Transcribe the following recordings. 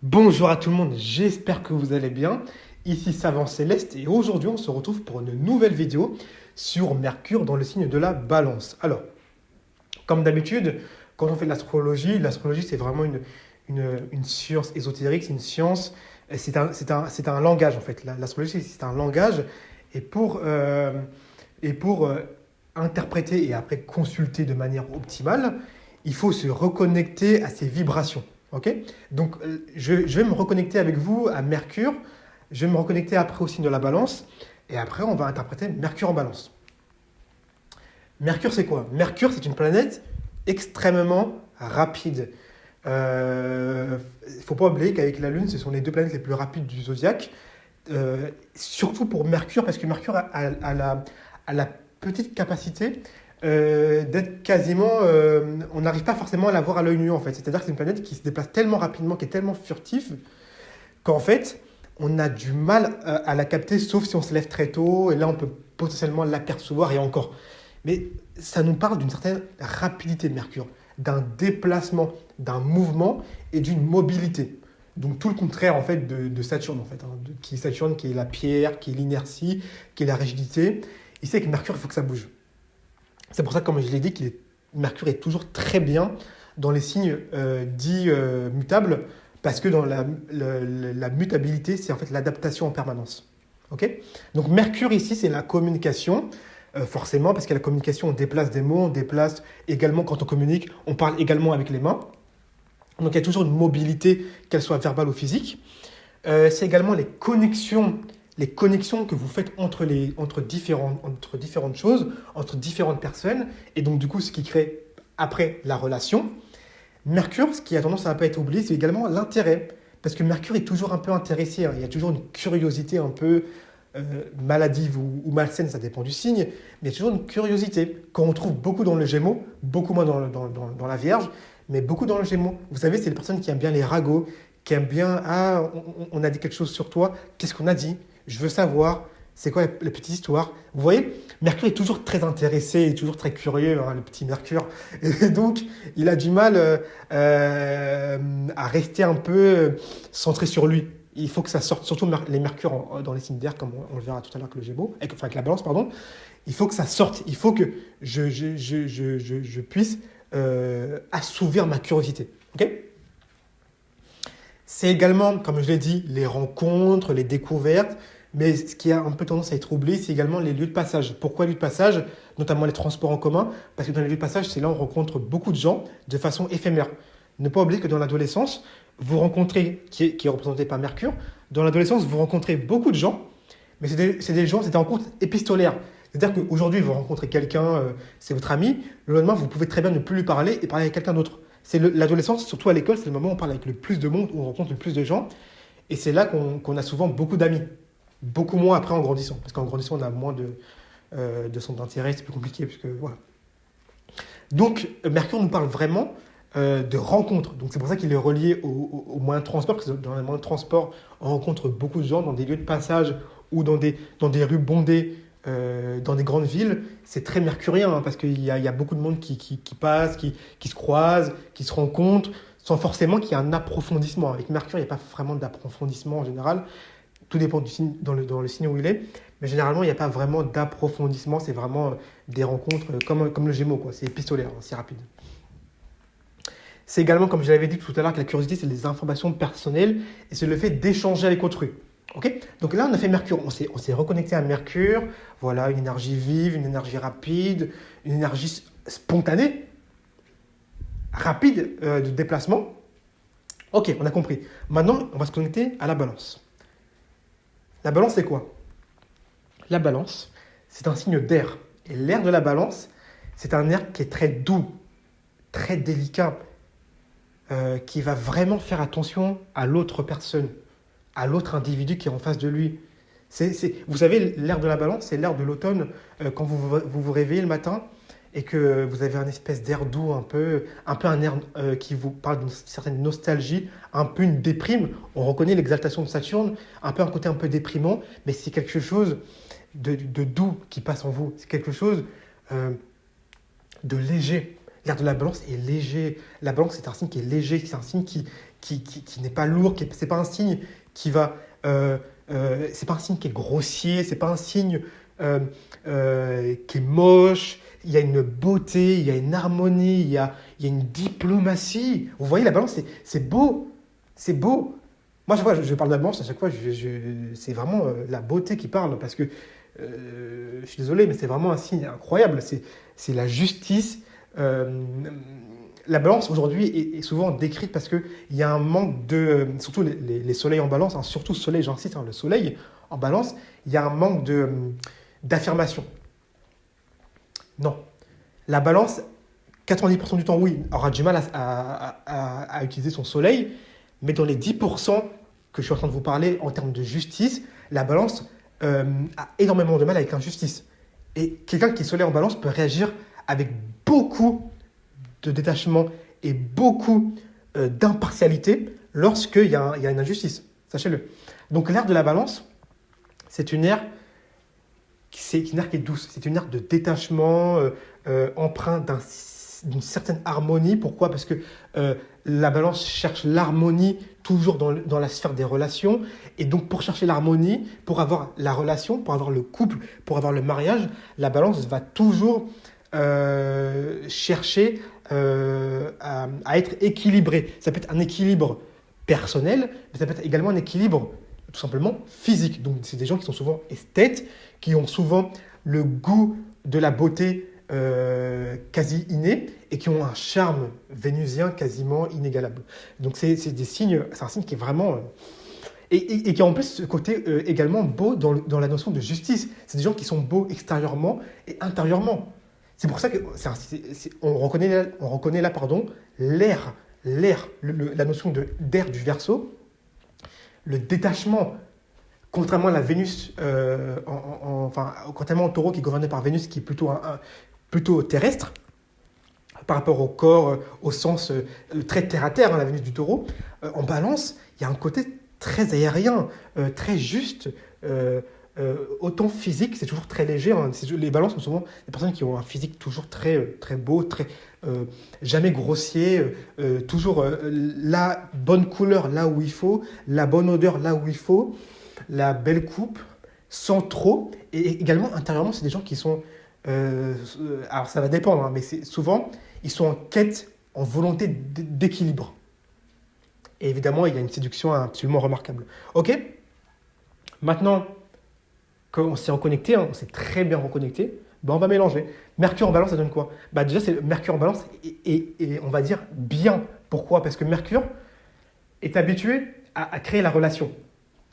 Bonjour à tout le monde, j'espère que vous allez bien. Ici Savant Céleste et aujourd'hui on se retrouve pour une nouvelle vidéo sur Mercure dans le signe de la Balance. Alors, comme d'habitude, quand on fait de l'astrologie c'est vraiment une science ésotérique, c'est une science, c'est un langage en fait. L'astrologie c'est un langage et pour interpréter et après consulter de manière optimale, il faut se reconnecter à ces vibrations. Ok. Donc, je vais me reconnecter avec vous à Mercure. Je vais me reconnecter après au signe de la Balance. Et après, on va interpréter Mercure en Balance. Mercure, c'est quoi? Mercure, c'est une planète extrêmement rapide. Il ne faut pas oublier qu'avec la Lune, ce sont les deux planètes les plus rapides du zodiaque. Surtout pour Mercure, parce que Mercure a la petite capacité d'être quasiment... on n'arrive pas forcément à la voir à l'œil nu, en fait. C'est-à-dire que c'est une planète qui se déplace tellement rapidement, qui est tellement furtive, qu'en fait, on a du mal à la capter, sauf si on se lève très tôt, et là, on peut potentiellement l'apercevoir, et encore. Mais ça nous parle d'une certaine rapidité de Mercure, d'un déplacement, d'un mouvement et d'une mobilité. Donc tout le contraire en fait de Saturne en fait, qui est Saturne, qui est la pierre, qui est l'inertie, qui est la rigidité. Ici avec Mercure, il faut que ça bouge. C'est pour ça que, comme je l'ai dit, Mercure est toujours très bien dans les signes dits mutables, parce que dans la mutabilité, c'est en fait l'adaptation en permanence. Ok. Donc Mercure ici, c'est la communication. Forcément, parce que la communication, on déplace des mots, on déplace également, quand on communique, on parle également avec les mains. Donc il y a toujours une mobilité, qu'elle soit verbale ou physique. C'est également les connexions que vous faites entre différentes choses, entre différentes personnes, et donc du coup ce qui crée après la relation. Mercure, ce qui a tendance à ne pas être oublié, c'est également l'intérêt. Parce que Mercure est toujours un peu intéressé, hein. Il y a toujours une curiosité un peu maladive ou malsaine, ça dépend du signe, mais il y a toujours une curiosité. Quand on trouve beaucoup dans le Gémeaux, beaucoup moins dans la Vierge, mais beaucoup dans le Gémeaux. Vous savez, c'est les personnes qui aiment bien les ragots, qui aiment bien, ah, on a dit quelque chose sur toi, qu'est-ce qu'on a dit? Je veux savoir, c'est quoi la petite histoire? Vous voyez, Mercure est toujours très intéressé, il est toujours très curieux, hein, le petit Mercure. Et donc, il a du mal à rester un peu centré sur lui. Il faut que ça sorte, surtout les Mercures dans les signes d'air, comme on le verra tout à l'heure avec le Gémeaux, enfin avec la Balance, pardon. Il faut que ça sorte, il faut que je puisse assouvir ma curiosité. Ok. C'est également, comme je l'ai dit, les rencontres, les découvertes, mais ce qui a un peu tendance à être oublié, c'est également les lieux de passage. Pourquoi les lieux de passage? Notamment les transports en commun, parce que dans les lieux de passage, c'est là où on rencontre beaucoup de gens de façon éphémère. Ne pas oublier que dans l'adolescence, vous rencontrez, qui est représenté par Mercure, dans l'adolescence, vous rencontrez beaucoup de gens, mais c'est des rencontres épistolaires. C'est-à-dire qu'aujourd'hui, vous rencontrez quelqu'un, c'est votre ami, le lendemain, vous pouvez très bien ne plus lui parler et parler avec quelqu'un d'autre. C'est l'adolescence, surtout à l'école, c'est le moment où on parle avec le plus de monde, où on rencontre le plus de gens, et c'est là qu'on a souvent beaucoup d'amis. Beaucoup moins après en grandissant, parce qu'en grandissant, on a moins de centres d'intérêt, c'est plus compliqué, puisque voilà. Donc, Mercure nous parle vraiment de rencontres. Donc, c'est pour ça qu'il est relié aux moyens de transport, parce que dans les moyens de transport, on rencontre beaucoup de gens dans des lieux de passage ou dans des rues bondées, dans des grandes villes. C'est très mercurien, hein, parce qu'il y a beaucoup de monde qui passe, qui se croise, qui se rencontre, sans forcément qu'il y ait un approfondissement. Avec Mercure, il n'y a pas vraiment d'approfondissement en général. Tout dépend du signe, dans le signe où il est. Mais généralement, il n'y a pas vraiment d'approfondissement. C'est vraiment des rencontres comme le Gémeaux, quoi. C'est épistolaire, hein, c'est rapide. C'est également, comme je l'avais dit tout à l'heure, que la curiosité, c'est les informations personnelles et c'est le fait d'échanger avec autrui. Okay. Donc là, on a fait Mercure. On s'est reconnecté à Mercure. Voilà, une énergie vive, une énergie rapide, une énergie spontanée, rapide de déplacement. Ok, on a compris. Maintenant, on va se connecter à la Balance. La Balance, c'est quoi? La Balance, c'est un signe d'air. Et l'air de la Balance, c'est un air qui est très doux, très délicat, qui va vraiment faire attention à l'autre personne, à l'autre individu qui est en face de lui. Vous savez, l'air de la Balance, c'est l'air de l'automne, quand vous réveillez le matin et que vous avez un espèce d'air doux, un peu un air qui vous parle d'une certaine nostalgie, un peu une déprime. On reconnaît l'exaltation de Saturne, un peu un côté un peu déprimant, mais c'est quelque chose de doux qui passe en vous. C'est quelque chose de léger. L'air de la balance est léger. La balance, c'est un signe qui est léger, c'est un signe qui n'est pas lourd, c'est pas un signe qui va... c'est pas un signe qui est grossier, c'est pas un signe qui est moche. Il y a une beauté, il y a une harmonie, il y a une diplomatie. Vous voyez, la balance, c'est beau. C'est beau. Moi, je parle de la balance, à chaque fois, c'est vraiment la beauté qui parle, parce que je suis désolé, mais c'est vraiment un signe incroyable. C'est la justice. La balance, aujourd'hui, est souvent décrite parce qu'il y a un manque de... Surtout les soleils en balance, hein, surtout le soleil, j'insiste, hein, le soleil en balance, il y a un manque d'affirmation. Non. La balance, 90% du temps, oui, aura du mal à utiliser son soleil, mais dans les 10% que je suis en train de vous parler en termes de justice, la balance a énormément de mal avec l'injustice. Et quelqu'un qui est soleil en balance peut réagir avec beaucoup de détachement et beaucoup d'impartialité lorsqu'il y a une injustice. Sachez-le. Donc l'ère de la balance, c'est une ère qui est douce. C'est une ère de détachement empreinte d'une certaine harmonie. Pourquoi ? Parce que la balance cherche l'harmonie toujours dans la sphère des relations. Et donc, pour chercher l'harmonie, pour avoir la relation, pour avoir le couple, pour avoir le mariage, la balance va toujours chercher à être équilibrée. Ça peut être un équilibre personnel, mais ça peut être également un équilibre tout simplement physique. Donc, c'est des gens qui sont souvent esthètes, qui ont souvent le goût de la beauté quasi inné et qui ont un charme vénusien quasiment inégalable. Donc c'est des signes, c'est un signe qui est vraiment et qui a en plus ce côté également beau dans la notion de justice. C'est des gens qui sont beaux extérieurement et intérieurement. C'est pour ça que on reconnaît là l'air, la notion d'air du Verseau, le détachement. Contrairement à la Vénus, contrairement au Taureau qui est gouverné par Vénus, qui est plutôt terrestre, par rapport au corps, au sens très terre-à-terre, hein, la Vénus du Taureau, en balance, il y a un côté très aérien, très juste, autant physique, c'est toujours très léger. Hein, les balances sont souvent des personnes qui ont un physique toujours très, très beau, très, jamais grossier, toujours la bonne couleur là où il faut, la bonne odeur là où il faut, la belle coupe, sans trop. Et également, intérieurement, c'est des gens qui sont... alors, ça va dépendre, hein, mais souvent, ils sont en quête, en volonté d'équilibre. Et évidemment, il y a une séduction absolument remarquable. OK ? Maintenant qu'on s'est reconnecté, hein, on s'est très bien reconnecté, on va mélanger. Mercure en balance, ça donne quoi ? Déjà, c'est Mercure en balance et on va dire bien. Pourquoi ? Parce que Mercure est habitué à créer la relation.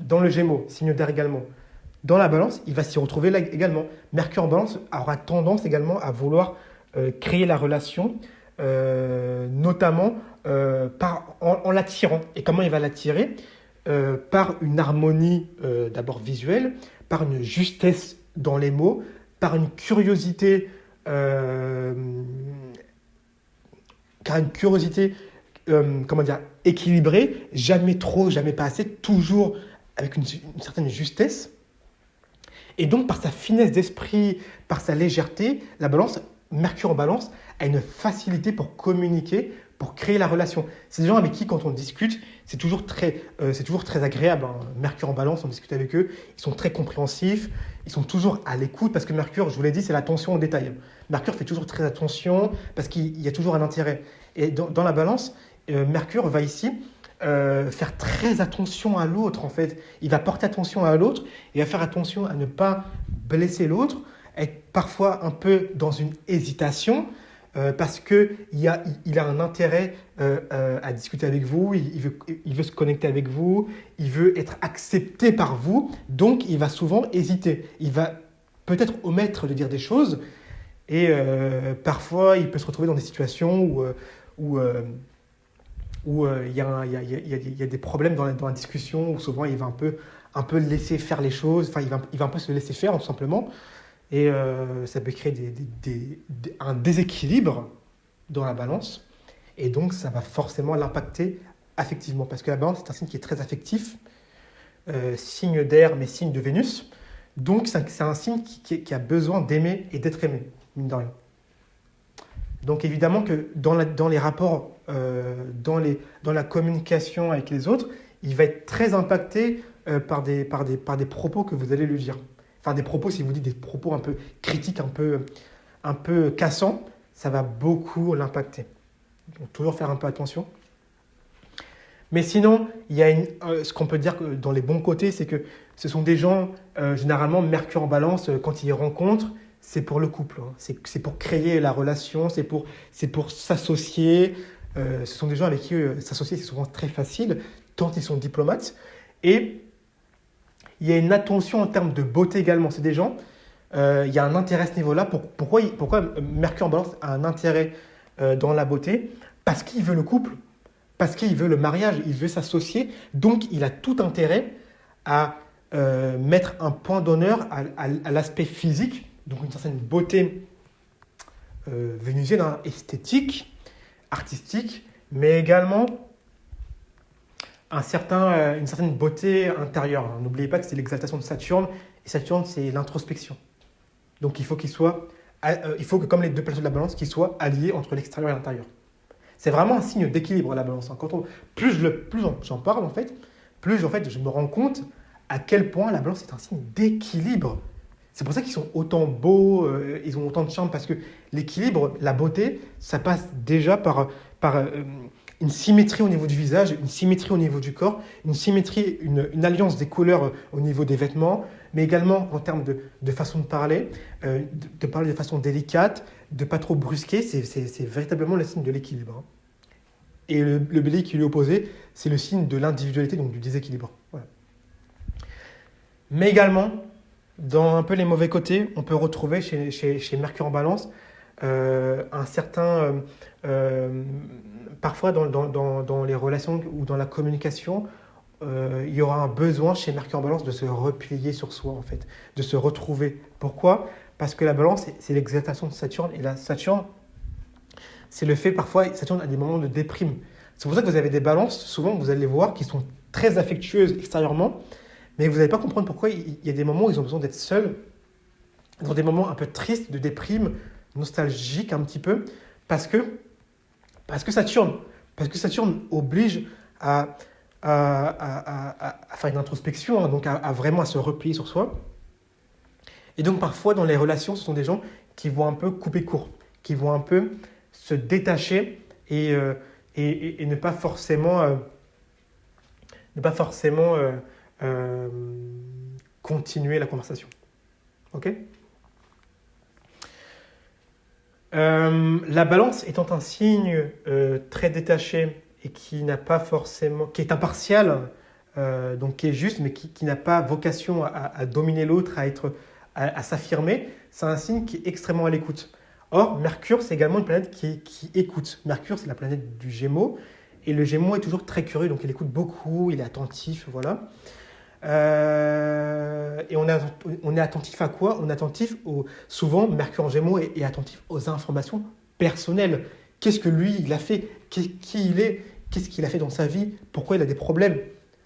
Dans le Gémeaux, signe d'air également. Dans la balance, il va s'y retrouver là également. Mercure en balance aura tendance également à vouloir créer la relation, notamment en l'attirant. Et comment il va l'attirer ? Par une harmonie d'abord visuelle, par une justesse dans les mots, par une curiosité, équilibrée, jamais trop, jamais pas assez, toujours avec une certaine justesse. Et donc, par sa finesse d'esprit, par sa légèreté, la balance, Mercure en balance, a une facilité pour communiquer, pour créer la relation. C'est des gens avec qui, quand on discute, c'est toujours très agréable. Hein. Mercure en balance, on discute avec eux, ils sont très compréhensifs, ils sont toujours à l'écoute, parce que Mercure, je vous l'ai dit, c'est l'attention au détail. Mercure fait toujours très attention, parce qu'il y a toujours un intérêt. Et dans la balance, Mercure va ici faire très attention à l'autre, en fait. Il va porter attention à l'autre, il va faire attention à ne pas blesser l'autre, être parfois un peu dans une hésitation, parce qu'il a un intérêt à discuter avec vous, il veut se connecter avec vous, il veut être accepté par vous, donc il va souvent hésiter. Il va peut-être omettre de dire des choses, et parfois il peut se retrouver dans des situations où il y a des problèmes dans la discussion, où souvent il va un peu laisser faire les choses, enfin il va un peu se laisser faire tout simplement, et ça peut créer un déséquilibre dans la balance, et donc ça va forcément l'impacter affectivement, parce que la balance c'est un signe qui est très affectif, signe d'air mais signe de Vénus, donc c'est un signe qui a besoin d'aimer et d'être aimé, mine de rien. Donc évidemment que dans les rapports, dans la communication avec les autres, il va être très impacté par des propos que vous allez lui dire. Enfin des propos, si vous dites des propos un peu critiques, un peu cassants, ça va beaucoup l'impacter. Donc toujours faire un peu attention. Mais sinon, il y a ce qu'on peut dire que dans les bons côtés, c'est que ce sont des gens, généralement, Mercure en Balance, quand ils les rencontrent, c'est pour le couple. Hein. C'est pour créer la relation, c'est pour s'associer. Ce sont des gens avec qui s'associer, c'est souvent très facile, tant ils sont diplomates. Et il y a une attention en termes de beauté également. C'est des gens, il y a un intérêt à ce niveau-là. Pourquoi Mercure en Balance a un intérêt dans la beauté? Parce qu'il veut le couple. Parce qu'il veut le mariage, il veut s'associer, donc il a tout intérêt à mettre un point d'honneur à l'aspect physique, donc une certaine beauté vénusienne, hein, esthétique, artistique, mais également une certaine beauté intérieure. Hein. N'oubliez pas que c'est l'exaltation de Saturne, et Saturne c'est l'introspection. Donc il faut que comme les deux plateaux de la balance, qu'ils soient alliés entre l'extérieur et l'intérieur. C'est vraiment un signe d'équilibre, la balance. Plus j'en parle, en fait, plus en fait, je me rends compte à quel point la balance est un signe d'équilibre. C'est pour ça qu'ils sont autant beaux, ils ont autant de charme, parce que l'équilibre, la beauté, ça passe déjà par une symétrie au niveau du visage, une symétrie au niveau du corps, une symétrie, une alliance des couleurs au niveau des vêtements, mais également en termes de façon de parler, de parler de façon délicate, de pas trop brusquer, c'est véritablement le signe de l'équilibre. Hein. Et le bélier qui lui est opposé, c'est le signe de l'individualité, donc du déséquilibre. Voilà. Mais également, dans un peu les mauvais côtés, on peut retrouver chez Mercure en Balance un certain... parfois dans les relations ou dans la communication, il y aura un besoin chez Mercure en Balance de se replier sur soi, en fait, de se retrouver. Pourquoi ? Parce que la balance, c'est l'exaltation de Saturne. Et la Saturne, c'est le fait, parfois, Saturne a des moments de déprime. C'est pour ça que vous avez des balances, souvent, vous allez les voir, qui sont très affectueuses extérieurement, mais vous n'allez pas comprendre pourquoi il y a des moments où ils ont besoin d'être seuls, dans des moments un peu tristes, de déprime, nostalgiques un petit peu, parce que Saturne oblige à faire une introspection, hein, donc vraiment à se replier sur soi. Et donc parfois dans les relations, ce sont des gens qui vont un peu couper court, qui vont un peu se détacher et ne pas forcément, continuer la conversation. Ok ? La balance étant un signe très détaché et qui est impartial, donc qui est juste, mais qui n'a pas vocation à dominer l'autre, à s'affirmer, c'est un signe qui est extrêmement à l'écoute. Or, Mercure, c'est également une planète qui écoute. Mercure, c'est la planète du Gémeaux, et le Gémeaux est toujours très curieux, donc il écoute beaucoup, il est attentif, voilà. Et on est attentif à quoi ? On est attentif souvent, Mercure en Gémeaux est attentif aux informations personnelles. Qu'est-ce que lui, il a fait ? Qui il est ? Qu'est-ce qu'il a fait dans sa vie ? Pourquoi il a des problèmes ?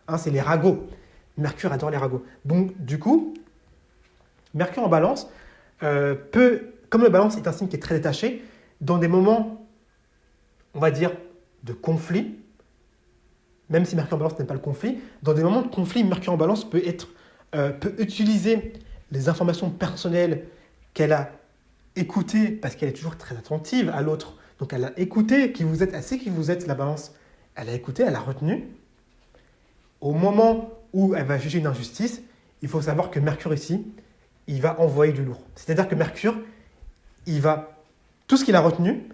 Hein, c'est les ragots. Mercure adore les ragots. Donc, du coup, Mercure en Balance comme le Balance est un signe qui est très détaché, dans des moments, on va dire, de conflit, même si Mercure en Balance n'est pas le conflit, dans des moments de conflit, Mercure en Balance peut utiliser les informations personnelles qu'elle a écoutées, parce qu'elle est toujours très attentive à l'autre. Donc elle a écouté qui vous êtes, la Balance. Elle a écouté, elle a retenu. Au moment où elle va juger une injustice, il faut savoir que Mercure ici, il va envoyer du lourd. C'est-à-dire que Mercure, tout ce qu'il a retenu,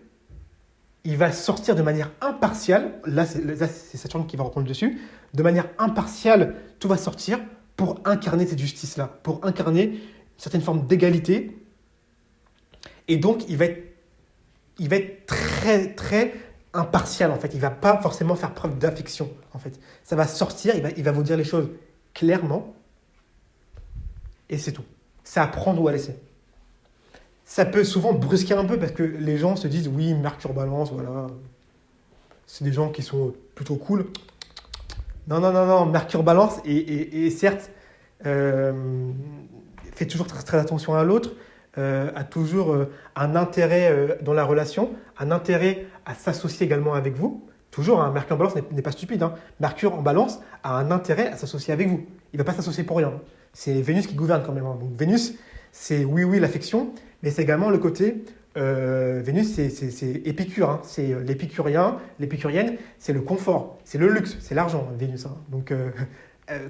il va sortir de manière impartiale, là c'est Saturne qui va reprendre dessus, de manière impartiale, tout va sortir pour incarner cette justice-là, pour incarner une certaine forme d'égalité. Et donc, il va être très, très impartial, en fait. Il ne va pas forcément faire preuve d'affection, en fait. Ça va sortir, il va vous dire les choses clairement, et c'est tout. C'est à prendre ou à laisser. Ça peut souvent brusquer un peu parce que les gens se disent oui, Mercure Balance, voilà. C'est des gens qui sont plutôt cool. Non. Mercure Balance et certes fait toujours très, très attention à l'autre, a toujours un intérêt dans la relation, un intérêt à s'associer également avec vous. Toujours, hein, Mercure en balance n'est pas stupide. Hein. Mercure en balance a un intérêt à s'associer avec vous. Il ne va pas s'associer pour rien. C'est Vénus qui gouverne quand même. Hein. Donc Vénus, c'est oui, l'affection, mais c'est également le côté... Vénus, c'est Épicure. Hein. C'est l'épicurien, l'épicurienne, c'est le confort, c'est le luxe, c'est l'argent, Vénus. Hein. Donc,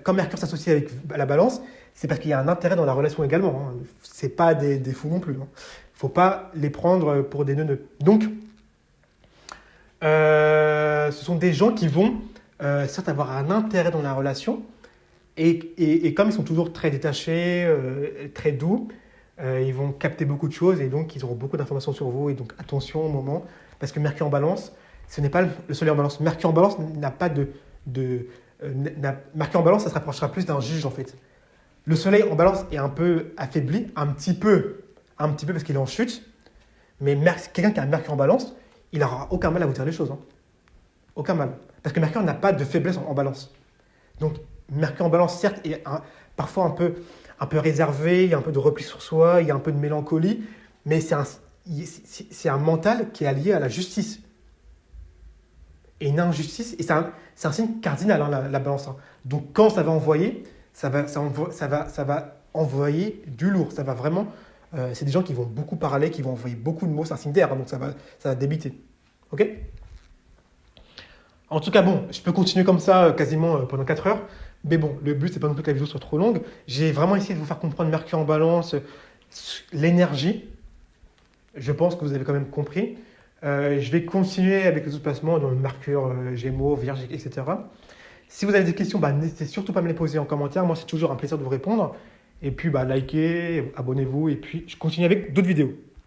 quand Mercure s'associe avec la balance, c'est parce qu'il y a un intérêt dans la relation également. Hein. C'est pas des fous non plus. Hein. Faut pas les prendre pour des neuneux. Donc, ce sont des gens qui vont certes avoir un intérêt dans la relation et comme ils sont toujours très détachés, très doux, ils vont capter beaucoup de choses et donc ils auront beaucoup d'informations sur vous et donc attention au moment parce que Mercure en balance, ce n'est pas le soleil en balance. Mercure en balance n'a pas Mercure en balance, ça se rapprochera plus d'un juge en fait. Le soleil en balance est un peu affaibli, un petit peu parce qu'il est en chute, mais quelqu'un qui a un Mercure en balance, il n'aura aucun mal à vous dire les choses. Hein. Aucun mal. Parce que Mercure n'a pas de faiblesse en balance. Donc, Mercure en balance, certes, est parfois un peu réservé, il y a un peu de repli sur soi, il y a un peu de mélancolie, mais c'est un mental qui est allié à la justice. Et une injustice, et c'est un signe cardinal, hein, la balance. Hein. Donc, quand ça va envoyer, ça va envoyer du lourd. Ça va vraiment... c'est des gens qui vont beaucoup parler, qui vont envoyer beaucoup de mots. C'est un signe d'air, hein, donc ça va débiter. OK ? En tout cas, bon, je peux continuer comme ça quasiment pendant 4 heures. Mais bon, le but, c'est pas non plus que la vidéo soit trop longue. J'ai vraiment essayé de vous faire comprendre Mercure en balance, l'énergie. Je pense que vous avez quand même compris. Je vais continuer avec les autres placements, dans le Mercure, Gémeaux, Vierge, etc. Si vous avez des questions, n'hésitez surtout pas à me les poser en commentaire. Moi, c'est toujours un plaisir de vous répondre. Et puis, likez, abonnez-vous. Et puis, je continue avec d'autres vidéos.